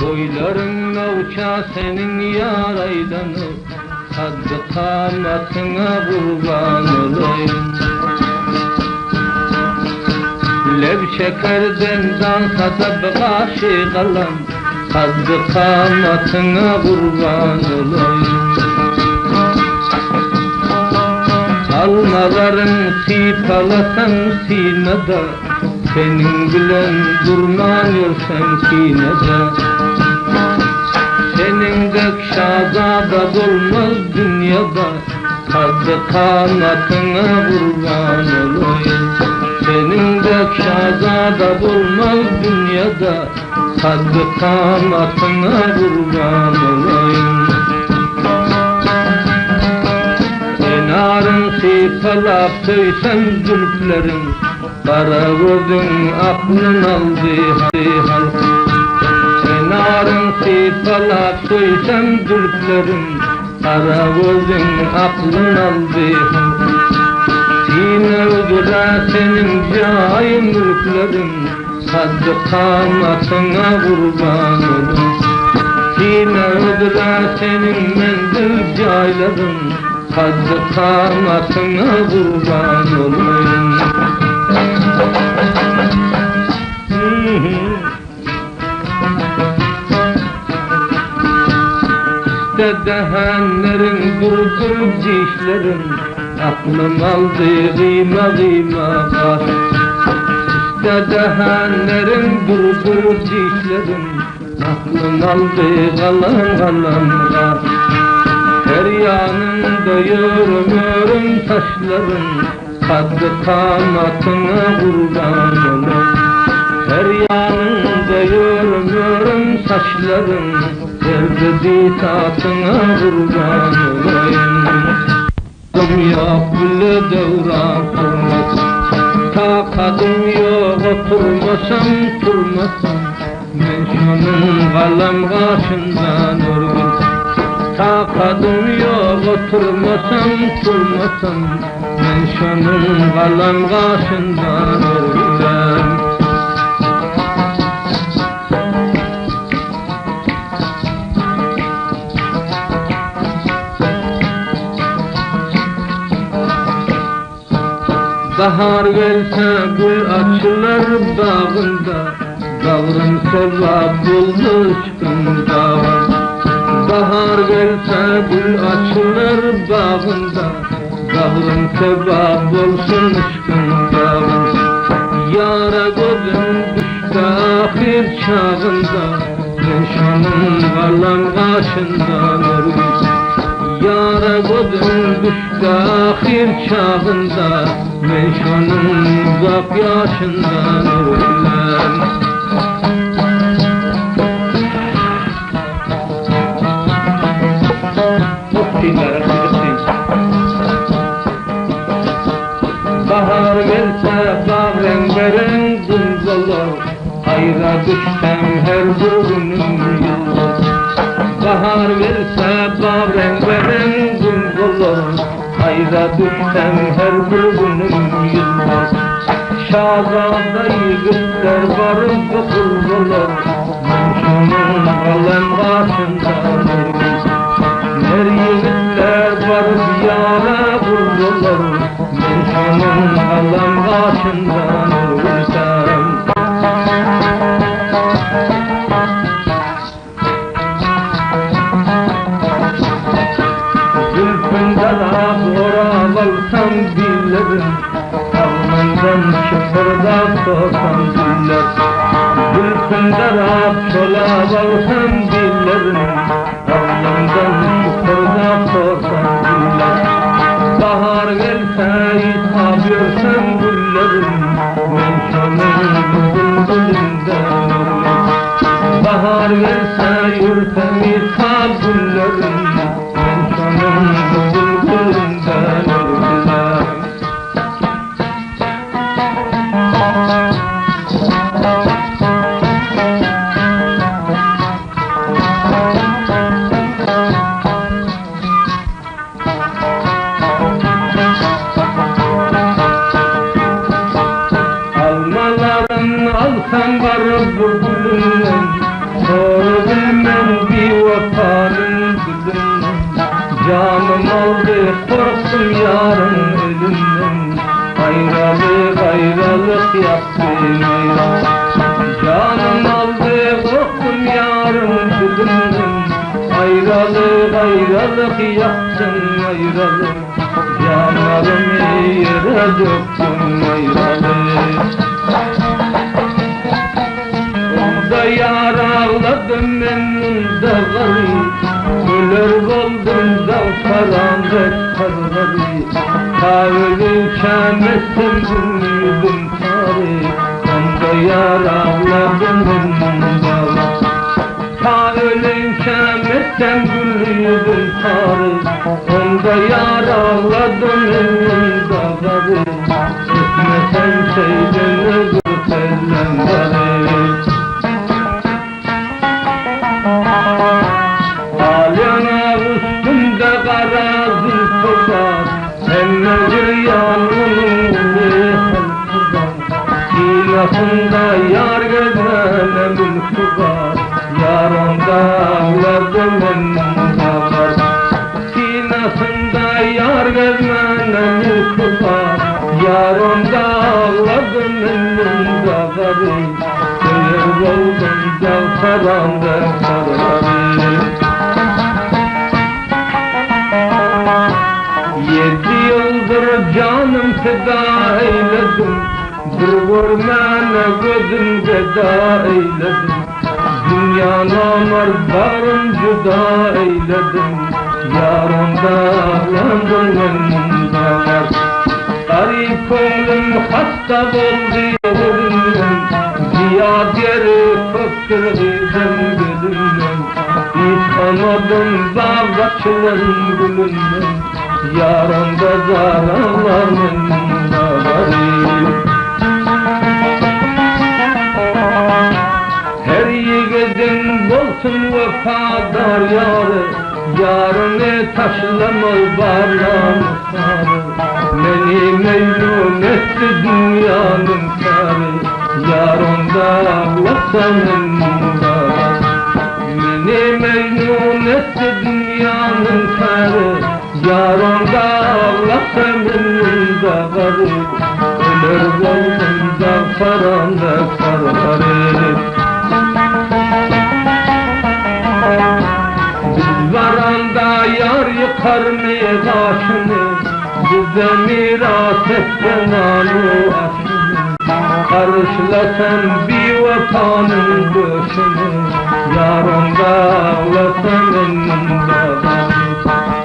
Boylarınla uça senin yar aylanı, Haddi kamatına kurban olayım. Lev şekerden dansada bir kaşık alam, Haddi kamatına kurban olayım. Almaların sipalasan sinede, senin bilen durman yolsen sinede. Senin dek şahzada olmaz dünyada, Haddi kanatına kurban olayım. Senin dek şahzada olmaz dünyada, Haddi kanatına kurban olayım. Enarın sipalap söysem zülflerin, kara gözün aklın aldı halk. Enarın sipalap söysem zülflerin, kara gözün aklın aldı halk. Sine ödüle senin cahil mülklerin, Haddi kanatına kurban olun. Sine ödüle senin menzil cahillerin, Haddi kanatına kurban olayım. Dehenlerin durdur dişlerin, aklım aldı kıyma kıyma kaş. Dehenlerin durdur dişlerin, aklım aldı kalan kalan kaş. Her yanında yürümüyorum taşların, Haddi kanatına kurban olayım. Her yanında yürümüyorum saçların, Derdi tatına kurban olayım. Yok bile devran kurmaz, takadım yok oturmasam durmasam, ben şunun kalem kaşından örgün. Takadım yok oturmasam durmasam, ben şunun kalem kaşından örgün. Bahar gelse gül açılır bağında, Bağrım sevap buldu aşkın dağı. Bahar gelse gül açılır bağında, Bağrım sevap olsun aşkın dağı. Yara gözüm düştü ahir çağında, Ben şunun kalem kaşından örgün. Yara gözüm düştü ahir çağında, Ben şunun uzak yaşından ölüm. Bahar gelse bağ rengarenk gül olur, Hayra düşsem her günüm yıllar. Bahar gelse bağ rengarenk gül olur, Hayra düşsem her günüm yıllar. Şahzade yigitler varıp kurdular, Ben şunun kalem başından örgün. Her yigitler varıp yara kurdular, Ben şunun kalem başından örgünsem. Zülfünden oral alsam dillerim, Alnından çıpırda sorsam diller. Zülfünden çolak alsam dillerim, Alnından çıpırda sorsam diller. Bahar gelse hitap görsem güllerim, Ben şunun bülbülünden ölüm. Bahar gelse yürüsem hitap güllerim, Ben şunun bülbülünden ölüm. Almaların alsam var bülbülünden, Doğru bilmem bir vatanın gülüm. Canım aldı korktum yarın ölümden. Ayrılık yaptım ayrılık. Canım aldı korktum yarın ölümden. Ayrılık yaptım ayrılık. Canlarımı yere döktüm ayrılık. Onda yar ağladım ben onda garip. Ölür oldum da karanlık karları. Ta ölürken ettim yüzüm tarih. Onda yar ağladım ben onda garip. Ta ölürken ettim yüzüm tarih. Onda yar ağladım onda garip. Etmesen şeyden öldür senden garip. Alyana üstünde kara zülfü var. Emmecir yanımın halkı var. Sinasında yar gözlerine mülkü var. Yar onda ağladım enninde var. Sinasında yar gözlerine mülkü var. Yar onda ağladım enninde var. Ölür oldum da karanlık kararı. 7 yıldır canım feda eyledim. Bir görmene gözüm feda eyledim. Dünya namerdarım cüda eyledim. Yarımda ağlandım önümde var. Garip ko'nglim hasta bo'ldi o'limdan. Ziyod yeri ko'pdir g'izim gulumdan. Ishonadim bag'rachilin gulumdan. Yarımda zararlarım garip. Her yiğidin bolsun vefadar yarı. Yarını taşlamaz bağlamı sarı. Beni memnun etti dünyanın karı. Yarımda ağlasam enninde var. Beni memnun etti dünyanın karı. Yarımda ağlasam enninde var. Ölür oldum da karanlık kararı. Biz varanda yar yıkar medaşını. Bize miras etsen anu aşını. Karışlasan bir vatanın döşünü. Yarımda ağlasam enninde var.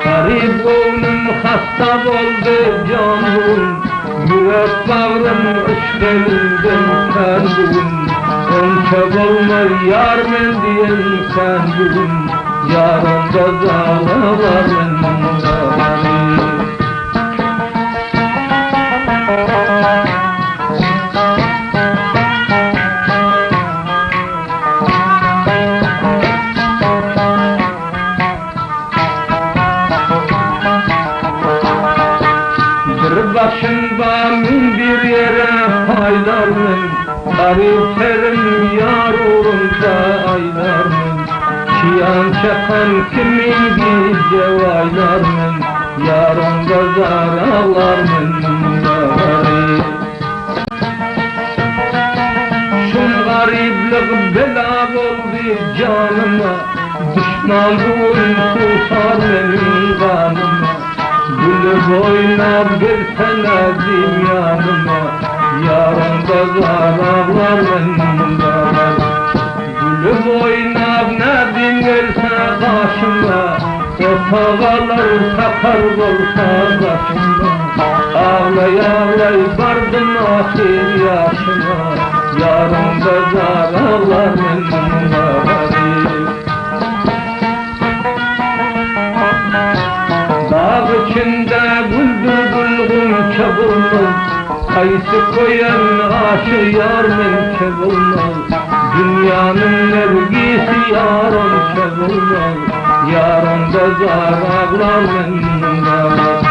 Garip oğlum hasta oldu canım. Yürek bağrım ışk elinden kendim. Onça olmaz yar men diyen kendim. Yarımda zaralar enninde var. Başımda min bir yere paylarım. Garip terim yar uğrunda aylarım. Çiyan çakan kimin gece aylarım. Yarımda zaralarım garip. Şun gariplik bela oldu canıma. Düşman uykusar benim kanıma. Gülüp oynab girsene dünyanıma. Yarımda zararlar enninde var. Gülüp oynab nedim girse karşıma. Otağalar takar olsa başıma. Ağlay ağlay vardım ahir yaşıma. Yarımda zararlar enninde var. Dağ içinde bülbül çabulmaz. Kayısı koyan aşı yar men çabulmaz. Dünyanın nergisi yarın çabulmaz. Yarımda zararlar mende var.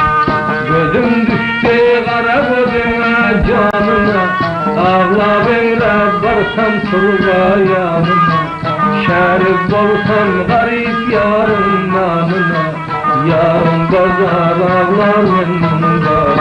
Gözüm düştü kara gözüme canıma. Ağla benle varsam turba yanıma. olsam garip yarın namına, yarın bazar ağlar memnun garip.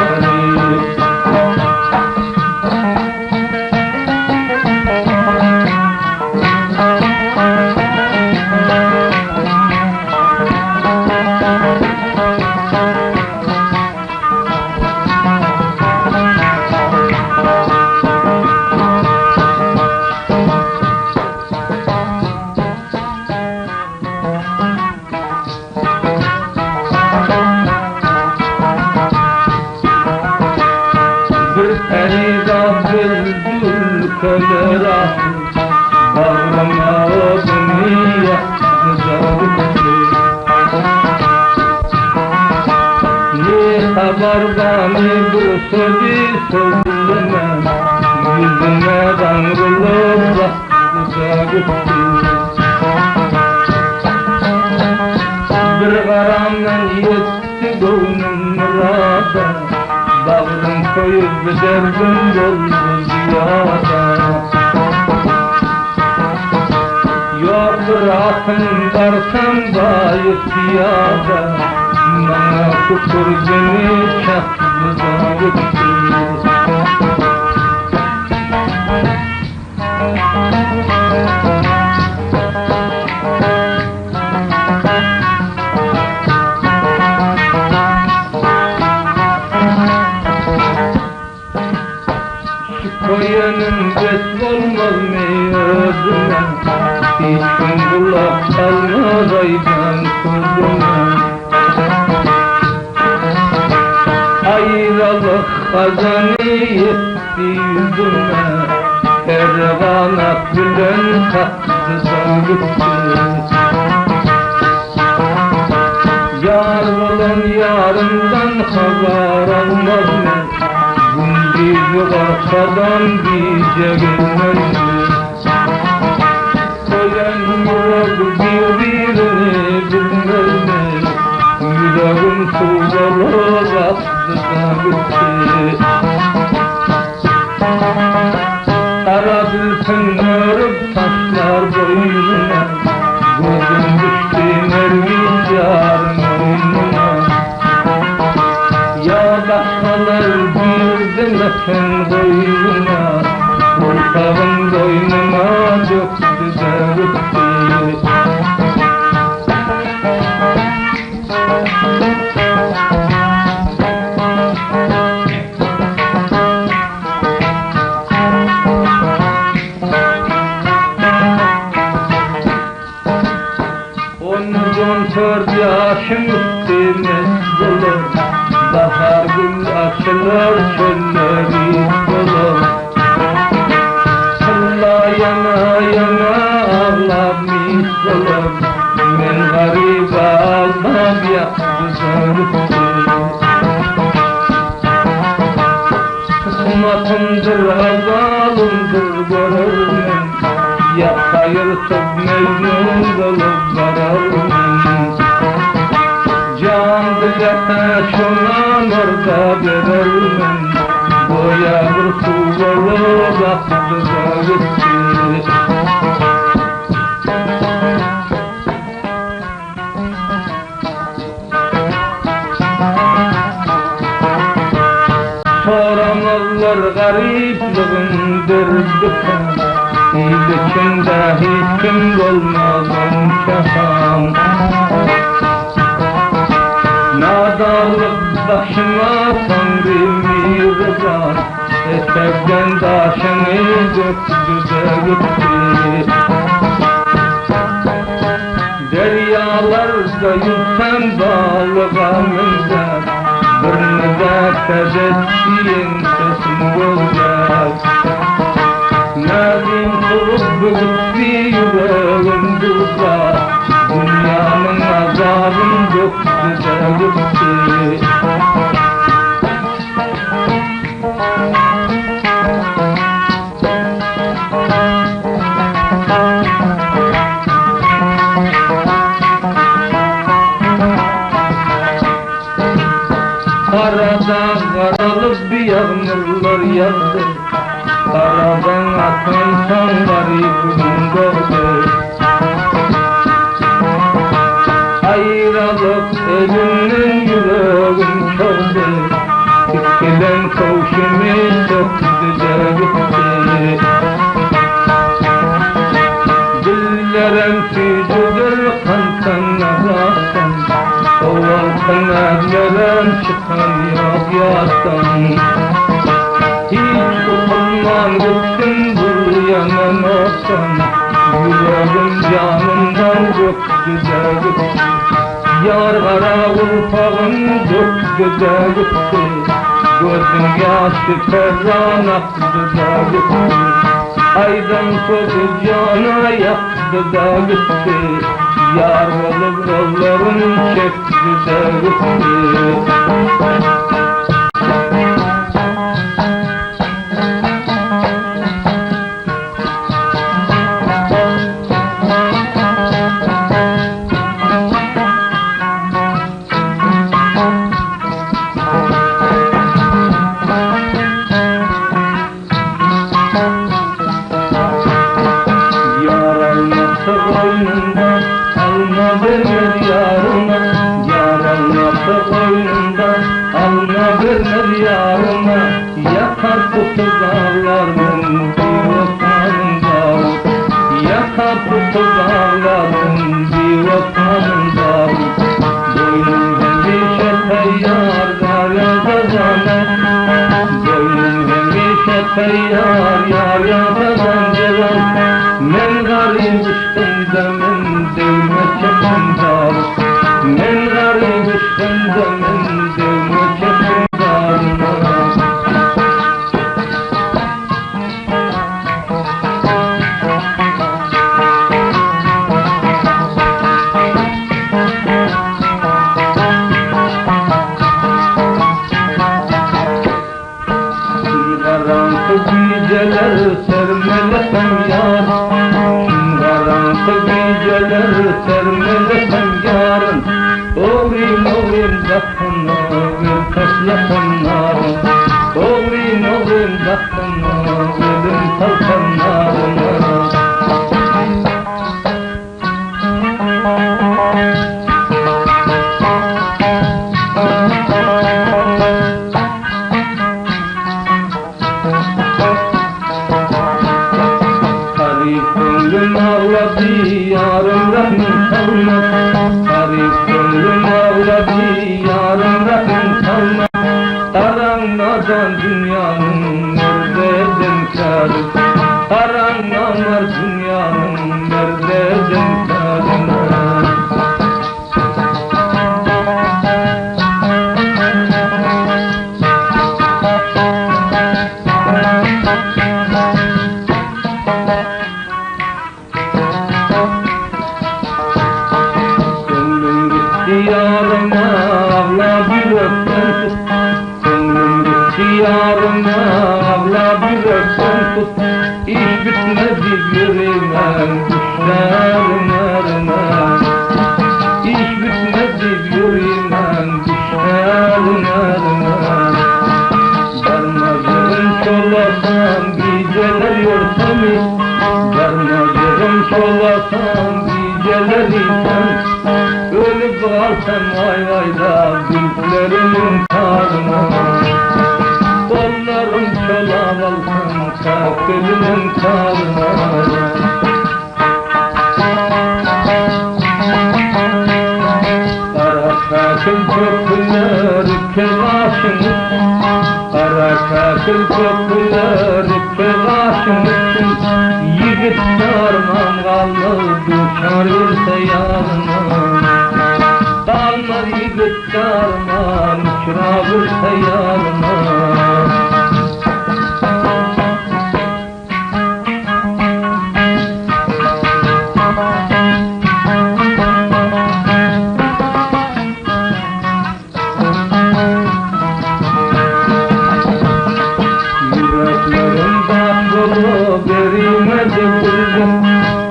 Köler asıl bağrıma odunu yaktı. Ne haber bani bu sözü söyleme, yüzüme tanrılık baktı da gitti. Bir karandan yetti gönlüm murada, bağrım koyup derdim doldu ziyada. Yoktur atın varsam bayık ziyada, bana kukur beni çaktı da gitti. Koyanın bes olmaz mı özüme, hiç gün kulak salmaz aydan sözüme. Ayrılık hazanı yetti yüzüme, ervanat bilen taktı da gitti. Yar olan yarından haber almaz mı? Gündüzü arkadan gece gelmez. Koyan yürek birbirini bilmez. Yüreğim tuğlalı baktı da gitti. Ara bilsin örüp taşlar boynuna, gözüm düştü nergis yarın oyununa. Ya başkalar girdimesin boynuna, ortağın boynuma döktü de gitti. Dört yaşım üstümüz bulur, bahar gül açılır çölleri bulur. Sılla yana yana ağlar mis bulur, men garip azab yaktı zarıktı. Kısmatımdır azalımdır görürüm, ya hayırsız mecnun olup vararım. Can dilete şunan orada verermen, boya bir su olup aktı da gitti. Soramazlar garipliğindir bıkan, İyilikinde hiç kim olmaz onçahan. Nadarlık başıma tanrımı rızan, etekten taşını döktü de gitti. Deryalarda yüzsem balığa minzer, birine de tebessiyin sesim gözler. Nazim turup büyüttü yüreğim duzlar, dünyanın azabın döktü de gitti. Arada karalık bir yağmurlar yağdı, karadan atan kan garibim yasam. Hiç utanmam gittim buraya olsam. Yüreğim canımdan göktüde gitti. Yar kara urfağım göktüde gitti. Gözüm yaşı ferran aktı da gitti. Aydan sözü cana yaktı da gitti. Yar olup yollarım çekti de gitti. Koynundan alma vermez yarına. Yar alması koynundan alma vermez yarına. Yakar tutu dağlarının bir vatanın dağı. Yakar tutu dağlarının bir vatanın dağı. Boynum hemşe teyyar yar yazana. Boynum hemşe teyyar yar yazana. Men garip men devme çekim dar. Men garip men devme çekim dar. Karanlık geceler sermelesem yar. Karanlık geceler sermelesem yarın. Oğlum oğlum bakına gül taşlasam narın. Oğlum oğlum bakına gülüm salsam narın. Gönlüm ağladı yarım rahmin salma. Garip gönlüm ağladı yarım rahmin salma. Karanlardan dünyanın nereden kârı. Karanlar dünyanın nereden kârı. Yarıma ağla bir öpsen tut. Gönlüm gitti yarıma ağla bir öpsen tut. İş bitmedi yüreğime düşlerim erime. İş bitmedi yüreğime düşlerim erime. Darmacığım çolasam geceler yorsam. Darmacığım çolasam geceler yorsam. Ölüp kalsam vay vay da gülplerimin karnına. Kollarım çolak alsam kalkılımın karnına. Kara kakıl köprüler kıvaşım. Kara kakıl köprüler kıvaşım. Yigit sarmam kalır düşer ise yanına. Dallar yigit sarmam çırağı ise yanına. Yüreklerim bak yolu verilmedi gurbet.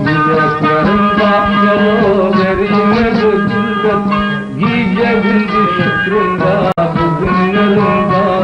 Yüreklerim bak yolu verilmedi gurbet. Gece gündüz şükründe bugünlerim var.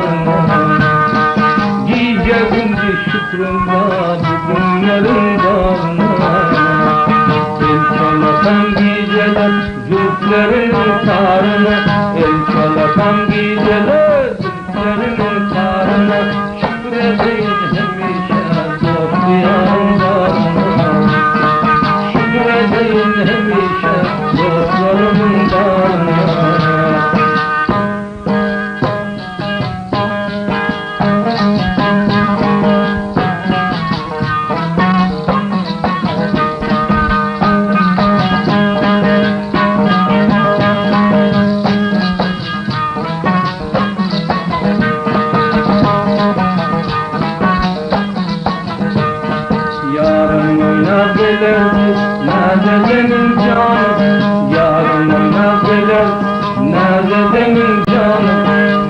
ederdi nazedenin canı, yarına naz eder nazedenin canı.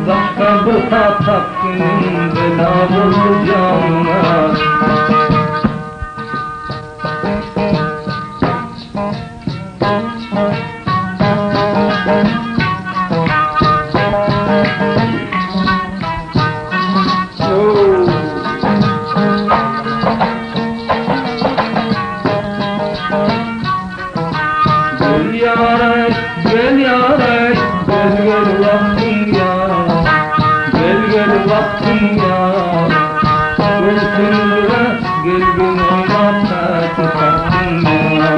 Başka bir hata senin bela buldu canına. Gel yaray, gel vaktin ya, gel vaktin ya. Gülsünlüğe gel gün oynat taşı taktın ya.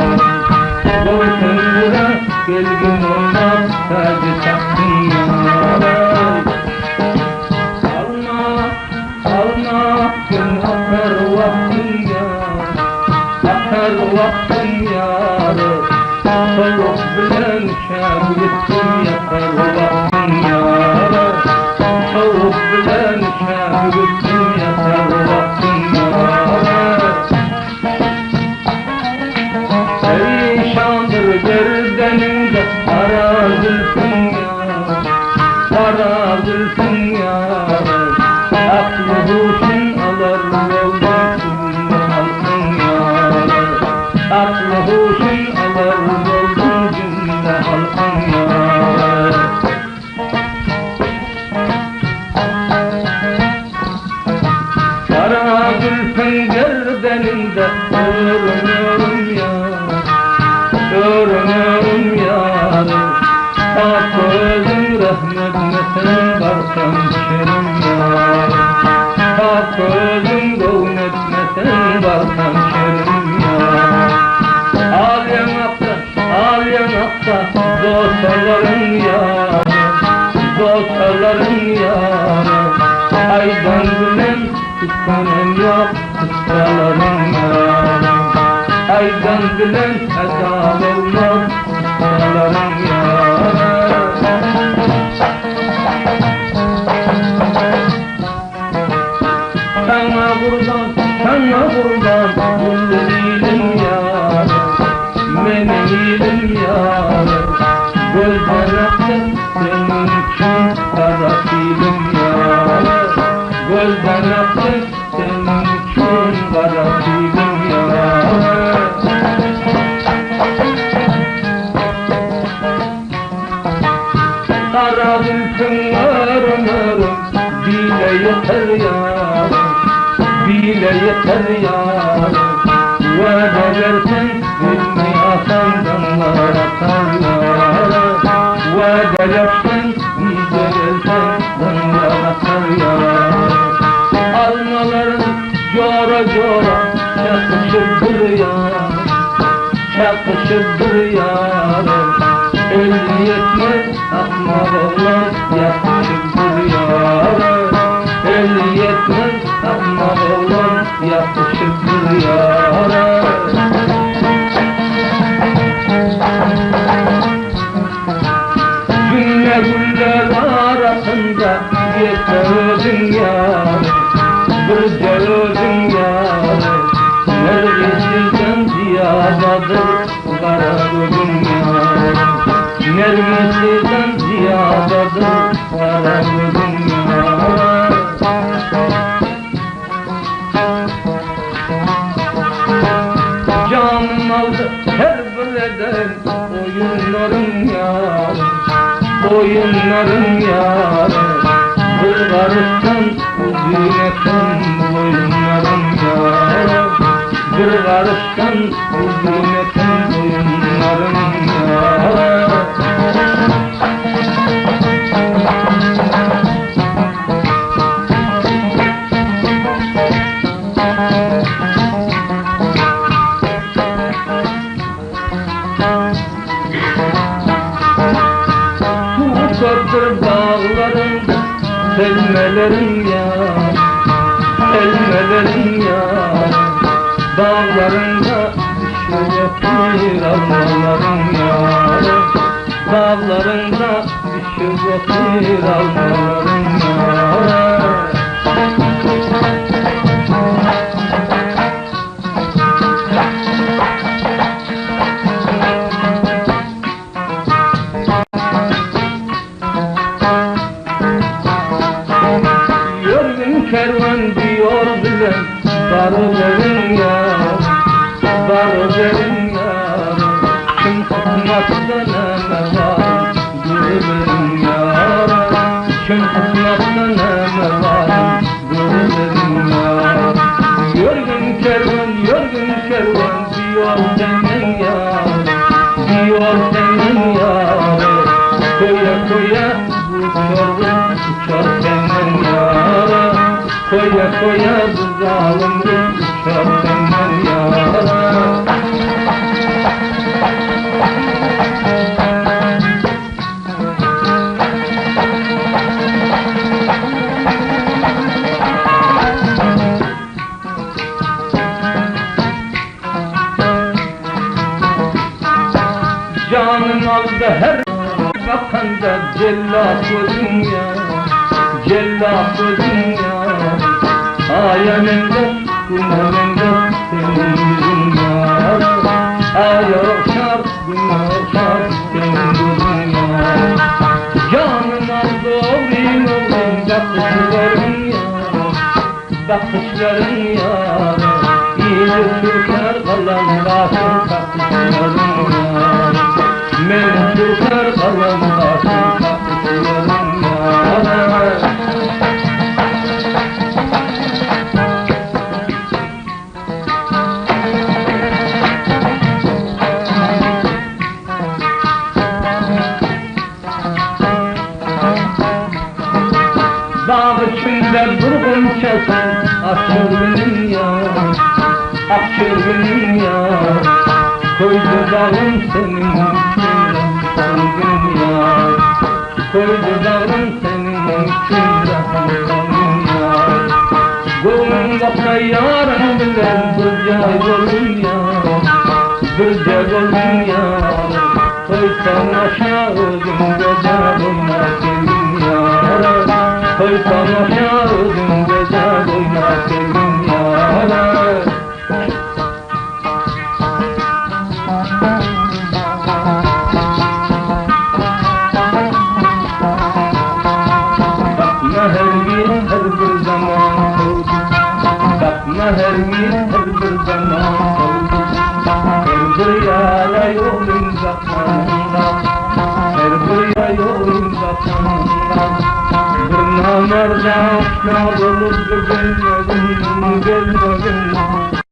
Gülsünlüğe gel gün oynat taşı taktın ya. Alma gün akar vaktin ya, akar vaktin ya. Soğuk bilen şab gittim yakar vaktin yâre. Soğuk bilen şab gittim yakar vaktin yâre. Perişandır gerdeninde kara zülfün yâre, kara zülfün yâre. Aklı huşun alır yoldan sürüne halkın yâre. Aklı huşun alır yoldan cümle halkın yâre. Kara zülfün gerdeninde örünüyorum yâre, örünüyorum yâre. Tak özün rahmetmesin barsam şerim yâre. Tak özün gavnetmesin barsam şerim yâre. Al yanakta dostlarım yâre, dostlarım yâre. Aydan gülen kıskanan yok, kıskalarım yâre. Aydan gülen ezal olmaz, kıskalarım yâre. Sana kurban, gülü değilim yâre. Benim ilim yâre, gözden aktın senin için kara film yâre. Gözden aktın senin için kara film yâre. Kara zülfün örüm örüm bile yeter yâre, bile yeter yâre. Vade versen ilmi asandanlar atar yâre. Vade versen iyice gelsen danlar atar yâre. Almaların cora cora çakışıdır yâre, çakışıdır yâre. Elli yetmez akmar olan yakışıdır yâre. Elli yetmez akmar olan yakışıdır yâre. Cümle güller arasında yeter yâre, bir celodun yâre. Nergisinden ziyadadır kara gözün yâre. Nergisinden ziyadadır kara gözün yâre. Canım aldı her bireden oyunların yâre, oyunların yâre. Bir karıştan üzületen oyunların yâre. Bir karıştan üzületen oyunların yâre. Köprü dağlarında selmelerim yâre, selmelerim yâre. Dağlarında düşüyor almalarım yâre. Dağlarında düşüyor almalarım yâre. kısmetde neme var Gülüm yara Kim kısmetde neme var Gülüm yara Yorgun kervan bir yol senin yar Bir yol senin yar Koya koya bu çorba uçar senin yara Koya koya bu zalim uçar senin yara Canım aldı her bakanda cellat gözün ya Cellat gözün ya Ayağımda günahımda senin yüzün ya Ay okşar günahşar senin gözün ya Canım aldı oğlum bakışların ya Bakışların ya İyi Türkler kalan başın bakışların ya Men Türkler kalan başın bakışların ya Dağ içinde durgun çesin Akşır benim ya Akşır benim ya Koydu dağım senin için Rahmanım ya Koydu dağım senin için Rahmanım ya Gülüm baksa yarın bilen Gülce golüm ya Gülce golüm ya Koysan aşağı Gülce boyna sevim ya Koysan aşağı Gülce boyna sevim ya her bir zaman oldu Bakma her bir zaman oldu Her bir yara yolun zamanında Her bir yara yolun zamanında Bir namerda aşna olur